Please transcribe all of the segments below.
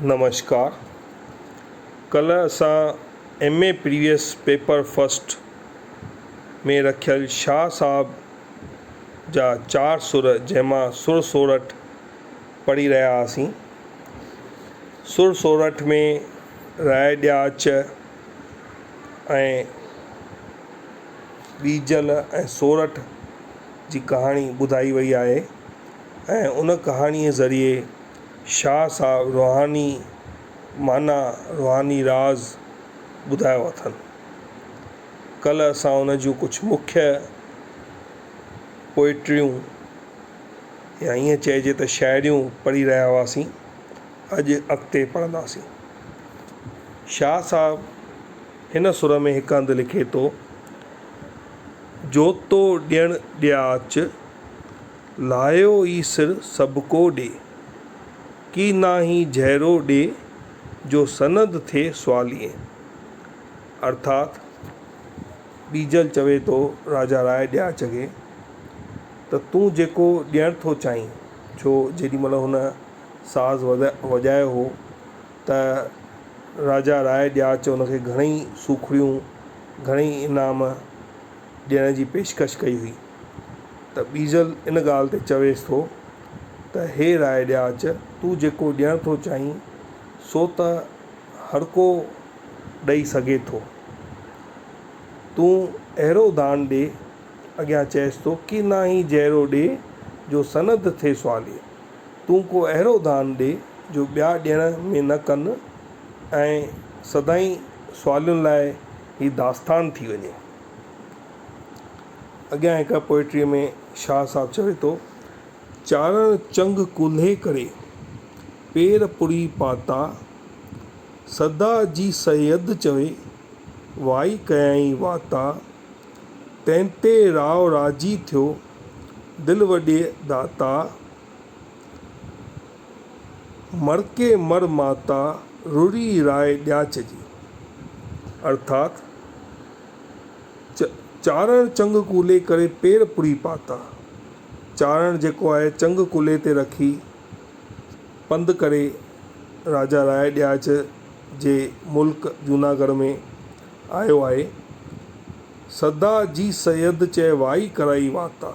नमस्कार। कल्ह असां MA previous paper first में रखियल शाह साहब जा 4 सुर जंहिंमां सुर सोरठ पढ़ी रहिया हुआसीं। सुर सोरठ में राय ॾियाच ऐं बीजल ऐं सोरठ जी कहाणी ॿुधाई वई आहे ऐं उन कहाणीअ ज़रिए शाह साहब रूहानी माना रूहानी राज़ ॿुधायो अथनि। कल्ह असां उन जूं कुझु मुख्य पोइट्रियूं या ईअं चइजे त शाइरियूं पढ़ी रहिया हुआसीं। अॼु अॻिते पढ़ंदासीं। शाह साहब हिन सुर में हिकु हंधि लिखे थो, जोतो ॾियणु ॾियाच लायो ई सिर सभु को ॾे, की नाही जहिड़ो ॾे जो सनद थिए सवालिए। अर्थात बीजल चवे थो राजा राय ॾियाच खे त तूं जेको ॾियणु थो चाहीं, छो जेॾीमहिल हुन साज़ वॼायो हो त राजा राय ॾियाच हुनखे घणेई सूखड़ियूं घणेई इनाम ॾियण जी पेशकश कई हुई। त बीजल इन ॻाल्हि ते चवेसि थो त हे राय ॾियाच, तूं जेको ॾियणु थो चाहीं सो त हर को ॾेई सघे थो, तूं अहिड़ो दान ॾे। अॻियां चएसि थो कि ना ही जहिड़ो ॾे जो सनद थिए सवालिए, तूं को अहिड़ो दान ॾे जो ॿिया ॾियण में न कनि ऐं सदाईं सवालियुनि लाइ ही दास्तान थी वञे। अॻियां हिकु पोइट्रीअ में शाह साहब चवे थो, चारण चंग कुल्हे करे पेर पुरी पाता, सदा जी सैयद चवे वाई कयाई वाता, तंहिंते राव राजी थियो दिल वॾे दाता, मरके मर माता रुरी राय ॾियाच जी। अर्थात चारण चंग कूले करे पेर पुरी पाता, चारण जेको आहे चंग कुले ते रखी पंधु करे राजा राय ॾियाच जे मुल्क जूनागढ़ में आयो आहे। सदा जी सैयद चए वाई कराई वाता,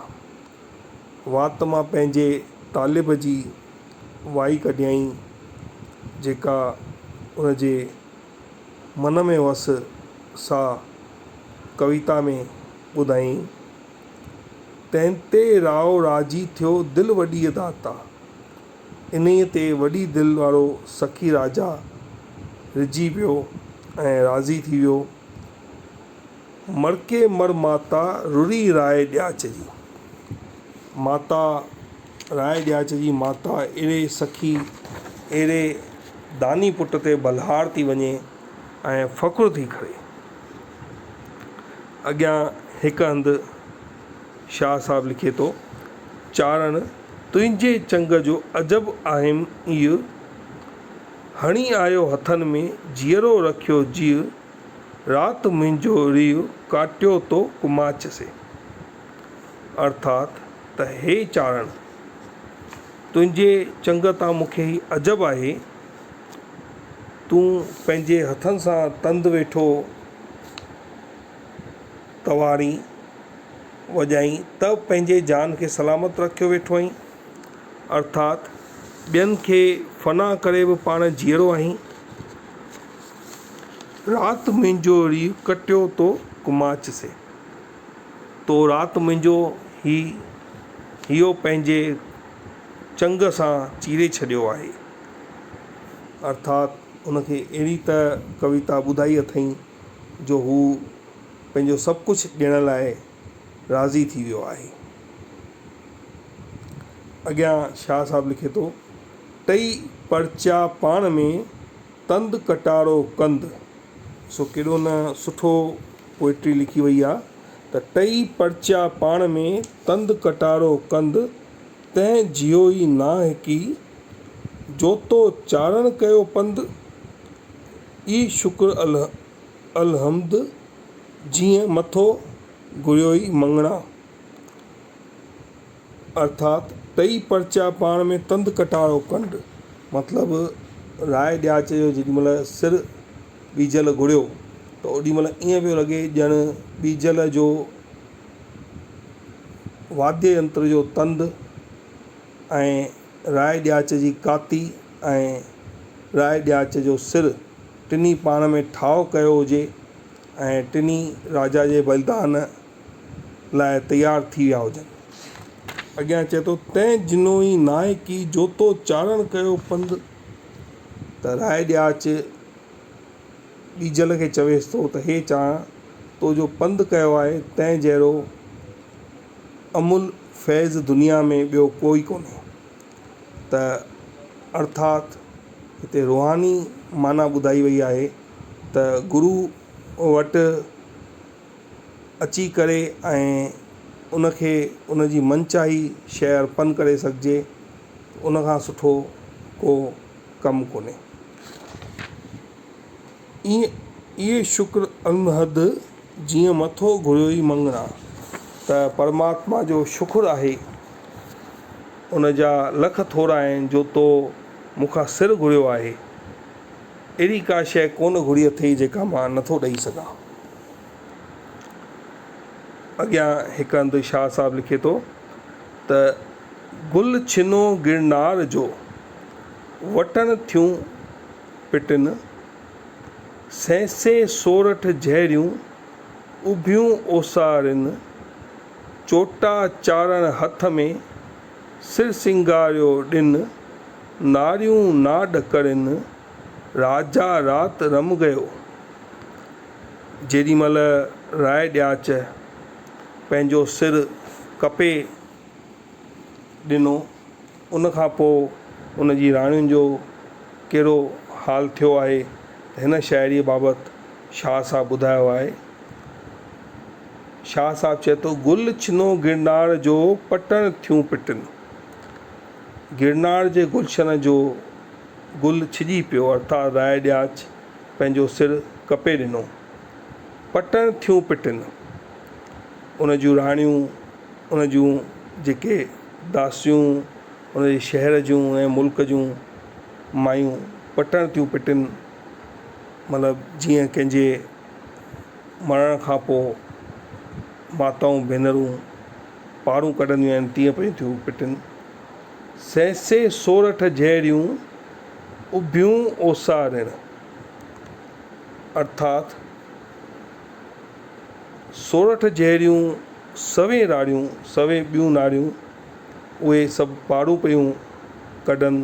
वात मां पंहिंजे तालिब जी वाई कढियईं जेका उन जे मन में वसि सा कविता में ॿुधाई। तंहिंते राव राजी थियो दिल वॾी दाता, इन्हीअ ते वॾी दिलि वारो सखी राजा रिझी पियो ऐं राज़ी थी वियो। मरके मर माता रुरी राय ॾियाच जी, माता राय ॾियाच जी माता अहिड़े सखी अहिड़े दानी पुट ते बलहार थी वञे ऐं फ़ख़ुरु थी करे। अॻियां हिकु हंधि शाह साहब लिखे थो, चारण तुंहिंजे चंग जो अजब आहिम इहो, हणी आयो हथनि में जीअरो रखियो जीउ, राति मुंहिंजो रीउ काटियो तो कुमाच से। अर्थात त हे चारण, तुंहिंजे चंग तां मूंखे ही अजब आहे, तूं पंहिंजे हथनि सां तंदु वेठो तवारी वॼाई त पंहिंजे जान खे सलामत रखियो वेठो आहीं। अर्थात ॿियनि खे फ़ना करे बि पाण जीअरो आहीं। राति मुंहिंजो रीउ कटियो तो कुमाच से, तो राति मुंहिंजो इहो पंहिंजे चंग सां चीरे छॾियो आहे। अर्थात उनखे अहिड़ी त कविता ॿुधाई अथई जो हू पंहिंजो सभु कुझु ॾियण लाइ राज़ी थी वियो आहे। अॻियां शाह साहब लिखे थो, टई परचा पाण में तंद कटारो कंद। सो केॾो न सुठो पोइट्री लिखी वई आहे त टई परचा पाण में तंद कटारो कंद, तंहिं जियो ई नाह की जोतो चारण कयो पंधु, ई शुक्र अलहमद जीअं मथो घुरियो ई मंगणा। अर्थात टई परचा पाण में तंद कटारो कंड, मतिलबु राय ॾियाच जो जेॾीमहिल सिर ॿीजल घुरियो त ओॾीमहिल ईअं पियो लॻे ॼण ॿीजल जो वाद्य यंत्र जो तंद ऐं राय ॾियाच जी काती ऐं राय ॾियाच जो सिर टिनी पाण में ठाव कयो हुजे ऐं टिनी राजा जे बलिदान लाइ तयारु थी विया हुजनि। अॻियां चए थो तंहिं जिनोई नायकी जोतो चारण कयो पंधु। त राय ॾियाच ॿीजल खे चवेसि थो त हे चां तो जो पंधु कयो आहे तंहिं जहिड़ो अमुल फैज़ दुनिया में ॿियो कोई कोन्हे। त अर्थात हिते रूहानी माना ॿुधाई वई आहे त गुरू वटि अची करे ऐं उनखे उनजी मनचाही शइ अर्पण करे सघिजे उनखां सुठो को कमु कोन्हे। इहे शुक्र अनहद जीअं मथो घुरियो ई मंगणा। त परमात्मा जो शुक्र आहे उन जा लख थोरा आहिनि जो तो मूंखां सिर घुरियो आहे। अहिड़ी का शइ कोन घुरी अथई जेका मां नथो ॾेई सघां। अॻियां हिकु हंधि शाह साहिबु लिखे थो त गुल छिनो गिरनार जो वटण थियूं पिटिन सैसे सोरठ जहरियूं उभियूं ओसारिन चोटा चारण हथ में सिर सिंगारियो ॾिन नारियूं नाड करिन राजा रात रम गयो। जेॾीमहिल राय ॾियाच पंहिंजो सिर कपे ॾिनो उनखां पोइ उनजी राणियुनि जो कहिड़ो हाल थियो आहे त हिन शाइरीअ बाबति शाह साहब ॿुधायो आहे। शाह साहब चए थो गुल छिनो गिरनार जो पटण थियूं पिटिन। गिरनार जे गुलशन जो गुल छिॼी पियो अर्थात राय ॾियाच पंहिंजो सिर कपे ॾिनो। पटण थियूं पिटिन उन जूं राणियूं उन जूं जेके दासियूं उन जे शहर जूं ऐं मुल्क जूं मायूं पटण थियूं पिटिन मतिलबु जीअं कंहिंजे मरण खां पोइ माताऊं भेनरूं पारूं कढंदियूं आहिनि तीअं पई थियूं पिटिन। सैसे सोरठ जहरियूं उभियूं ओसारिन अर्थात सोरठ जहरियूं सवे राड़ियूं सवे ॿियूं नारियूं उहे सभु पारूं पियूं कढनि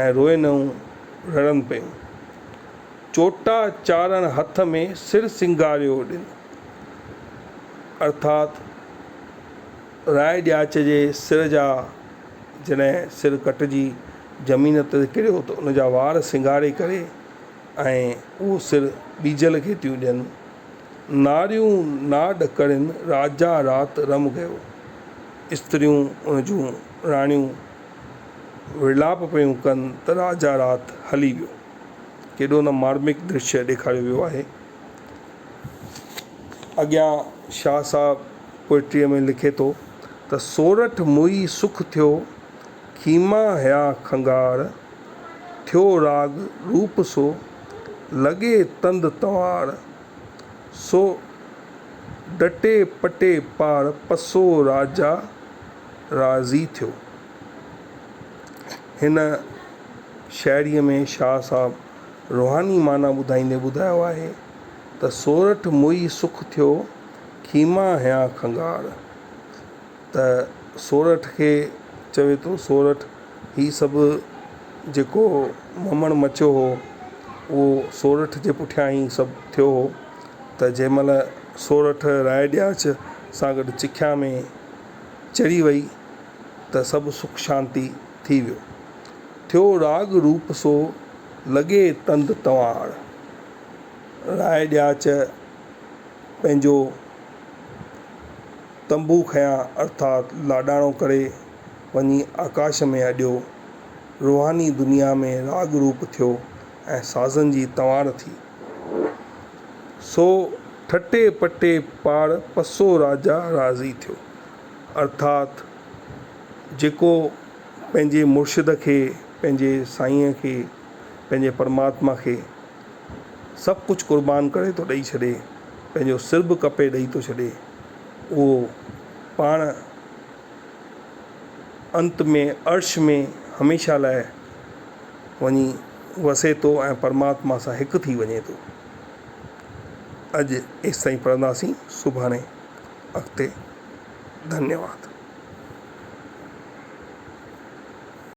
ऐं रोइनऊं रड़नि पियूं। चोटा चारण हथ में सिर सिंगारियो ॾिन अर्थात राय ॾियाच जे सिर जा जॾहिं सिर कटिजी ज़मीन ते किरियो त उन जा वार सिंगारे करे ऐं उहो सिर ॿीजल खे थियूं ॾियनि। नारियूं नाड करिन राजा रात रम गयो। स्त्रियूं उन जूं राणियूं विलाप पियूं कनि त राजा रात हली वियो। केॾो न मार्मिक दृश्य ॾेखारियो वियो आहे। अॻियां शाह साहब पोइट्रीअ में लिखे थो त सोरठ मुई सुख थियो खीमा हया खंगार थियो राग रूप सो लॻे तंद तंवार सो डटे पटे पार पसो राजा राज़ी थियो। हिन शाइरीअ में शाह साहब रूहानी माना ॿुधाईंदे ॿुधायो आहे त सोरठ मुई सुख थियो खीमा हया खंगार। त सोरठ खे चवे थो सोरठ ही सभु जेको ममण मचियो हो उहो सोरठ जे पुठियां ई सभु थियो हो। त जंहिंमहिल सोरठ राय ॾियाच सां गॾु चिख्या में चढ़ी वई त सभु सुख शांती थी वियो। थियो राग रूप सो लॻे तंद तंवार। राय ॾियाच पंहिंजो तंबू खयां अर्थात लाॾाणो करे वञी आकाश में अॾियो। रूहानी दुनिया में राग रूप थियो ऐं साज़न जी तंवार थी। सो ठटे पटे पार पसो राजा राज़ी थियो अर्थात जेको पंहिंजे मुर्शिद खे पंहिंजे साईंअ खे पंहिंजे परमात्मा खे सभु कुझु क़ुर्बान करे थो ॾेई छॾे, पंहिंजो सिर बि कपे ॾेई थो छॾे, उहो पाण अंत में अर्श में हमेशह लाइ वञी वसे थो ऐं परमात्मा सां हिकु थी वञे थो। अॼु एसि ताईं पढ़ंदासीं, सुभाणे अॻिते। धन्यवाद।